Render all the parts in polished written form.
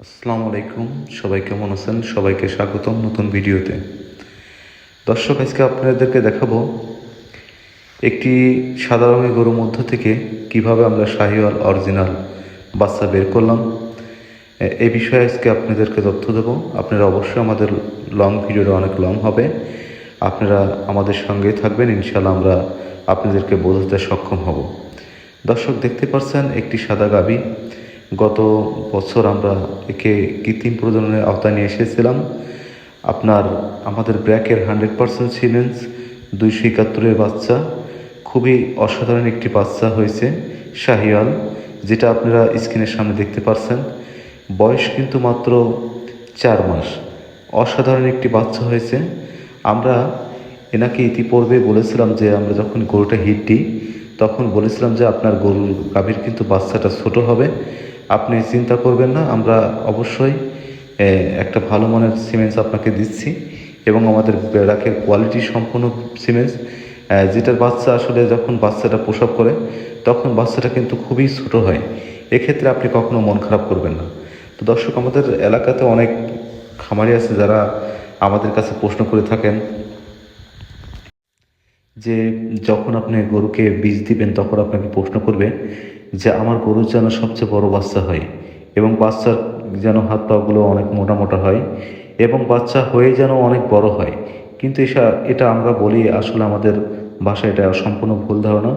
আসসালামু আলাইকুম। সবাই কেমন আছেন? সবাইকে স্বাগতম নতুন ভিডিওতে। দর্শক, আজকে আপনাদেরকে দেখাবো একটি সাদা রঙের গরুর মধ্য থেকে কিভাবে আমরা শাহিওয়াল অরিজিনাল বাচ্চা বের করলাম। এই বিষয়ে আজকে আপনাদেরকে তথ্য দেবো। আপনারা অবশ্যই আমাদের ভিডিওটা অনেক লং হবে, আপনারা আমাদের সঙ্গেই থাকবেন। ইনশাল্লাহ আমরা আপনাদেরকে বোঝাতে সক্ষম হব। দর্শক, দেখতে পাচ্ছেন একটি সাদা গাভী। গত বছর আমরা একে কৃত্রিম প্রজননের আওতায় নিয়ে এসেছিলাম। আমাদের ব্র্যাকের 100% সিমেন্স 271-এর বাচ্চা, খুবই অসাধারণ একটি বাচ্চা হয়েছে শাহিওয়াল, যেটা আপনারা স্ক্রিনের সামনে দেখতে পাচ্ছেন। বয়স কিন্তু মাত্র 4 মাস। অসাধারণ একটি বাচ্চা হয়েছে। আমরা এনাকে ইতিপূর্বে বলেছিলাম যে আমরা যখন গরুটা হিট দিই তখন বলেছিলাম যে আপনার গাভীর কিন্তু বাচ্চাটা ছোট হবে, আপনি চিন্তা করবেন না, আমরা অবশ্যই একটা ভালো মানের সিমেন্টস আপনাকে দিচ্ছি এবং আমাদের ব্র্যাকের কোয়ালিটি সম্পূর্ণ সিমেন্টস, যেটার বাচ্চা আসলে যখন বাচ্চাটা প্রসব করে তখন বাচ্চাটা কিন্তু খুবই ছোট হয়। এক্ষেত্রে আপনি কখনো মন খারাপ করবেন না। তো দর্শক, আমাদের এলাকাতে অনেক খামারি আছে যারা আমাদের কাছে প্রশ্ন করে থাকেন যে যখন আপনি গরুকে বীজ দিবেন তখন আপনাকে প্রশ্ন করবে যে আমার গরুর যেন সবচেয়ে বড় বাচ্চা হয় এবং বাচ্চার যেন হাত পাগুলো অনেক মোটা মোটা হয় এবং বাচ্চা হয়ে যেন অনেক বড় হয়। কিন্তু এটা আমরা বলি, আসলে আমাদের বাসায় এটা সম্পূর্ণ ভুল ধারণা।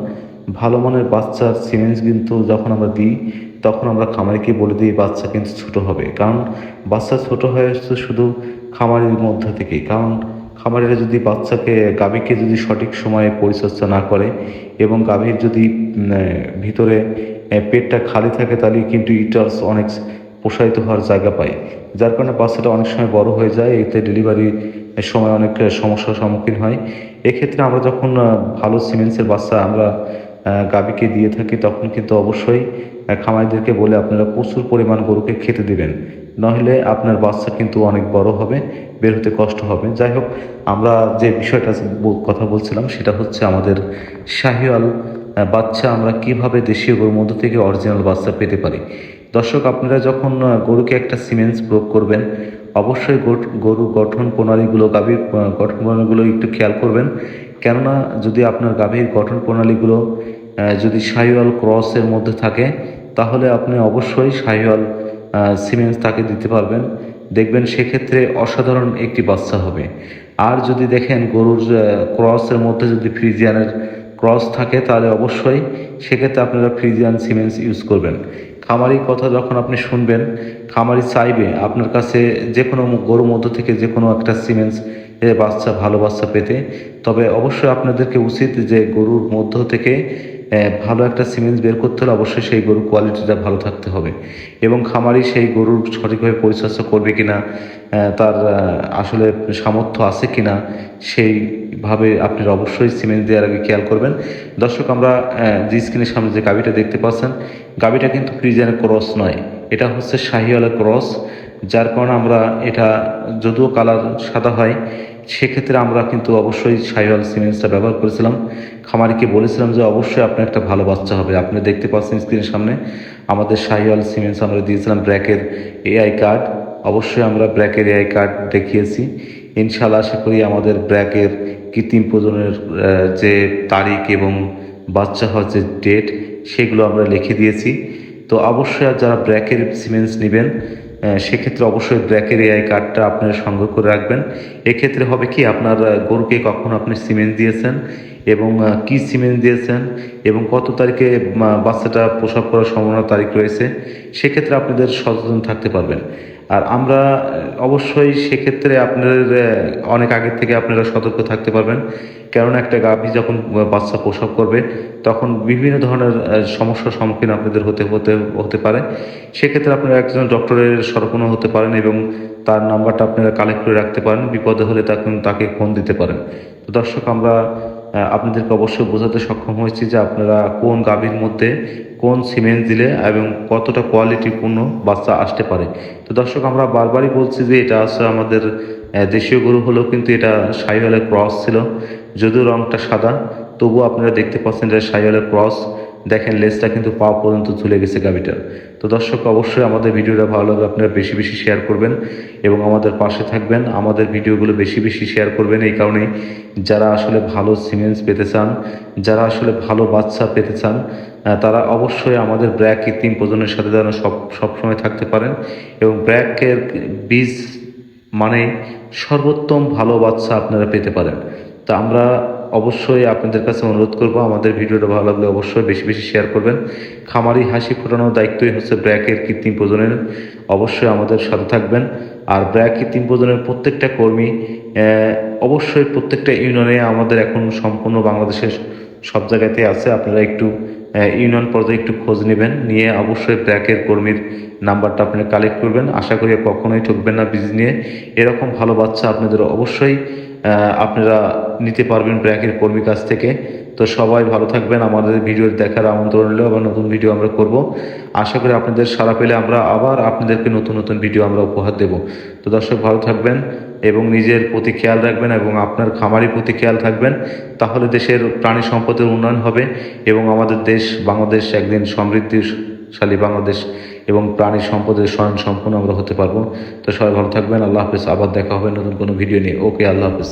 ভালো মানের বাচ্চার সিমেন্স কিন্তু যখন আমরা দিই তখন আমরা খামারিকে বলে দিই বাচ্চা কিন্তু ছোট হবে, কারণ বাচ্চা ছোট হয়ে আসছে শুধু খামারের মধ্যে থেকেই। কারণ খামারিরা যদি গাভীকে যদি সঠিক সময়ে পরিচর্যা না করে এবং গাভীর যদি ভিতরে পেটটা খালি থাকে তাহলে কিন্তু ইটার্স অনেক প্রসারিত হওয়ার জায়গা পায়, যার কারণে বাচ্চাটা অনেক সময় বড় হয়ে যায়, এতে ডেলিভারির সময় অনেক সমস্যার সম্মুখীন হয়। এক্ষেত্রে আমরা যখন ভালো সিমেন্সের বাচ্চা আমরা গাভীকে দিয়ে থাকি তখন কিন্তু অবশ্যই খামারিদেরকে বলে আপনারা প্রচুর পরিমাণ গরুকে খেতে দিবেন, নইলে আপনার বাচ্চা কিন্তু অনেক বড় হবে, বের হতে কষ্ট হবে। যাই হোক, আমরা যে বিষয়টা কথা বলছিলাম সেটা হচ্ছে আমাদের শাহিওয়াল বাচ্চা আমরা কিভাবে দেশীয় গরুর মধ্য থেকে অরিজিনাল বাচ্চা পেতে পারি। দর্শক, আপনারা যখন গরুকে একটা সিমেন্স প্রয়োগ করবেন অবশ্যই গরু গঠন প্রণালীগুলো, গাভীর গঠন প্রণালীগুলো একটু খেয়াল করবেন। কেননা যদি আপনার গাভীর গঠন প্রণালীগুলো যদি শাহিওয়াল ক্রসের মধ্যে থাকে তাহলে আপনি অবশ্যই শাহিওয়াল সিমেন্স তাকে দিতে পারবেন, দেখবেন সেক্ষেত্রে অসাধারণ একটি বাচ্চা হবে। আর যদি দেখেন গরুর ক্রসের মধ্যে যদি ফ্রিজিয়ানের ক্রস থাকে তাহলে অবশ্যই সেক্ষেত্রে আপনারা ফ্রিজিয়ান সিমেন্স ইউজ করবেন। খামারির কথা যখন আপনি শুনবেন, খামারি চাইবে আপনার কাছে যে কোনো গরুর মধ্য থেকে যে কোনো একটা সিমেন্স ভালো বাচ্চা পেতে। তবে অবশ্যই আপনাদেরকে উচিত যে গরুর মধ্য থেকে ভালো একটা সিমেন্স বের করতে হলে অবশ্যই সেই গরুর কোয়ালিটিটা ভালো থাকতে হবে এবং খামারি সেই গরুর সঠিকভাবে পরিচর্যা করবে কিনা, তার আসলে সামর্থ্য আছে কিনা, সেইভাবে আপনারা অবশ্যই সিমেন্স দেওয়ার আগে খেয়াল করবেন। দর্শক, আমরা যে স্ক্রিনের সামনে যে গাভীটা দেখতে পাচ্ছেন, গাভীটা কিন্তু ফ্রিজিয়ানের ক্রস নয়, এটা হচ্ছে শাহিওয়ালের ক্রস। যার কারণে আমরা এটা যদিও কালার সাদা হয় সেক্ষেত্রে আমরা কিন্তু অবশ্যই শাহিওয়াল সিমেন্সটা ব্যবহার করেছিলাম। খামারিকে বলেছিলাম যে অবশ্যই আপনার একটা ভালো বাচ্চা হবে। আপনি দেখতে পাচ্ছেন স্ক্রিনের সামনে আমাদের শাহিওয়াল সিমেন্স আমরা দিয়েছিলাম ব্র্যাকের এআই কার্ড। অবশ্যই আমরা ব্র্যাকের এআই কার্ড দেখিয়েছি। ইনশাআল্লাহ আশা করি আমাদের ব্র্যাকের কৃত্রিম প্রজননের যে তারিখ এবং বাচ্চা হওয়ার যে ডেট সেগুলো আমরা লিখে দিয়েছি। তো অবশ্যই যারা ব্র্যাকের সিমেন্স নেবেন সেক্ষেত্রে অবশ্যই ব্র্যাকের এআই কার্ডটা আপনারা সংগ্রহ করে রাখবেন। এক্ষেত্রে হবে কি, আপনার গরুকে কখন আপনি সিমেন্স দিয়েছেন এবং কি সিমেন্স দিয়েছেন এবং কত তারিখে বাচ্চাটা প্রসব করার সম্ভাবনা তারিখ রয়েছে, সেক্ষেত্রে আপনাদের সচেতন থাকতে পারবেন। আর আমরা অবশ্যই সেক্ষেত্রে আপনাদের অনেক আগের থেকে আপনারা সতর্ক থাকতে পারবেন, কেননা একটা গাভী যখন বাচ্চা প্রসব করবে তখন বিভিন্ন ধরনের সমস্যার সম্মুখীন আপনাদের হতে হতে হতে পারে। সেক্ষেত্রে আপনারা একজন ডক্টরের শরণাপন্ন হতে পারেন এবং তার নাম্বারটা আপনারা কালেক্ট করে রাখতে পারেন, বিপদে হলে তাকে ফোন দিতে পারেন। তো দর্শক, আমরা আপনাদেরকে অবশ্যই বোঝাতে সক্ষম হয়েছি যে আপনারা কোন গাভীর মধ্যে কোন সিমেন্ট দিলে এবং কতটা কোয়ালিটিপূর্ণ বাচ্চা আসতে পারে। তো দর্শক, আমরা বারবারই বলছি যে এটা আছে আমাদের দেশীয় গরু হলেও কিন্তু এটা শাহিওয়ালের ক্রস ছিল, যদিও রংটা সাদা তবুও আপনারা দেখতে পাচ্ছেন যে শাহিওয়ালের ক্রস। দেখেন লেজটা কিন্তু পা পর্যন্ত ঝুলে গেছে গাভীটার। তো দর্শক অবশ্যই আমাদের ভিডিওটা ভালো লাগলে আপনারা বেশি বেশি শেয়ার করবেন এবং আমাদের পাশে থাকবেন। আমাদের ভিডিওগুলো বেশি বেশি শেয়ার করবেন এই কারণেই, যারা আসলে ভালো সিমেন্স পেতে চান, যারা আসলে ভালো বাচ্চা পেতে চান, তারা অবশ্যই আমাদের ব্র্যাক কৃত্রিম প্রজননের সাথে যেন সবসময় থাকতে পারেন। এবং ব্র্যাকের বীজ মানে সর্বোত্তম ভালো বাচ্চা আপনারা পেতে পারেন। তা আমরা অবশ্যই আপনাদের কাছে অনুরোধ করব, আমাদের ভিডিওটা ভালো লাগলে অবশ্যই বেশি বেশি শেয়ার করবেন। খামারি হাসি ফোটানোর দায়িত্বই হচ্ছে ব্র্যাকের কৃত্রিম প্রজননের। অবশ্যই আমাদের সাথে থাকবেন। আর ব্র্যাক কৃত্রিম প্রজননের প্রত্যেকটা কর্মী অবশ্যই প্রত্যেকটা ইউনিয়নে আমাদের এখন সম্পূর্ণ বাংলাদেশের সব জায়গাতে আছে। আপনারা একটু ইউনিয়ন পর্যায়ে একটু খোঁজ নেবেন, নিয়ে অবশ্যই ব্র্যাকের কর্মীর নাম্বারটা আপনারা কালেক্ট করবেন। আশা করি কখনোই ঠকবেন না বীজ নিয়ে। এরকম ভালো বাচ্চা আপনাদের অবশ্যই আপনারা নিতে পারবেন ব্র্যাকের কর্মীর কাছ থেকে। তো সবাই ভালো থাকবেন। আমাদের ভিডিও দেখার আমন্ত্রণ রইল, আবার নতুন ভিডিও আমরা করব। আশা করি আপনাদের সাড়া পেলে আমরা আবার আপনাদেরকে নতুন নতুন ভিডিও আমরা উপহার দেব। তো দর্শক ভালো থাকবেন এবং নিজের প্রতি খেয়াল রাখবেন এবং আপনার খামারির প্রতি খেয়াল থাকবেন। তাহলে দেশের প্রাণী সম্পদের উন্নয়ন হবে এবং আমাদের দেশ বাংলাদেশ একদিন সমৃদ্ধিশালী বাংলাদেশ এবং প্রাণী সম্পদের স্বয়ং সম্পূর্ণ আমরা হতে পারবো। তো সবাই ভালো থাকবেন। আল্লাহ হাফেজ। আবার দেখা হবে নতুন কোনো ভিডিও নিয়ে। ওকে, আল্লাহ হাফেজ।